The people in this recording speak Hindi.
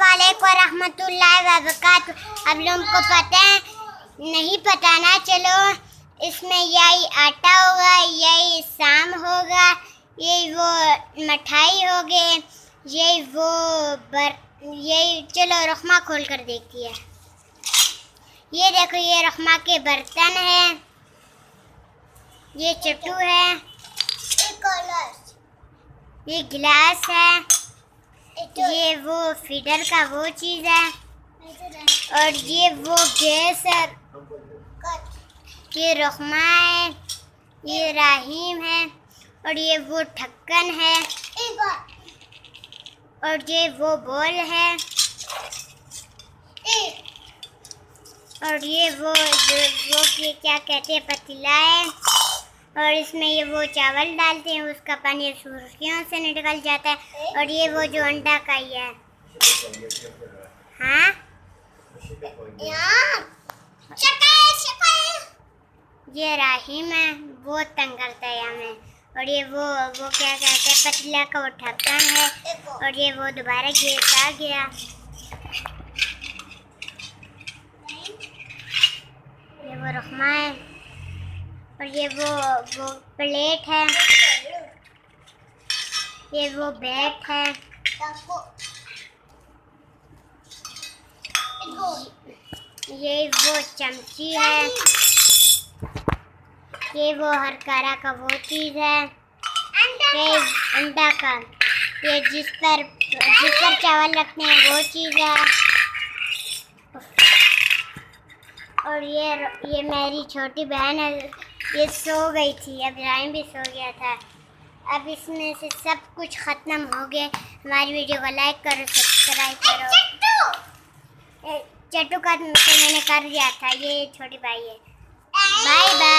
वालेकुम रहमतुल्लाहि व बरकातुहू। अब लोगों को पता है नहीं पता ना, चलो इसमें यही आटा होगा, यही शाम होगा, यही वो मिठाई होगे, यही चलो रखमा खोल कर देखती है। ये देखो ये रखमा के बर्तन है, ये चट्टू है, ये गिलास है, ये वो फीडर का वो चीज़ है, और ये वो गैस है, ये रखमा है, ये राहीम है, और ये वो ढक्कन है, और ये वो बॉल है, और ये वो क्या कहते हैं पतीला है, और इसमें ये वो चावल डालते हैं, उसका पानी सुर्खियों से निकल जाता है, और ये वो जो अंडा का ही है। हाँ ये राहीम है, बहुत तंग करता है हमें, और ये वो क्या कहते हैं पतीला का वो ढक्कन है, और ये वो दोबारा गैस आ गया, ये वो रखमा है, और ये वो प्लेट है, ये वो बैट है, ये वो चमची है, ये वो हरकारा का वो चीज़ है, ये अंडा का, ये जिस पर चावल रखते हैं वो चीज़ है, और ये मेरी छोटी बहन है, ये सो गई थी, अब राइम भी सो गया था। अब इसमें से सब कुछ ख़त्म हो गया। हमारी वीडियो को लाइक करो, सब्सक्राइब करो। चट्टू का तो मैंने कर दिया था, ये छोटी भाई है। बाय।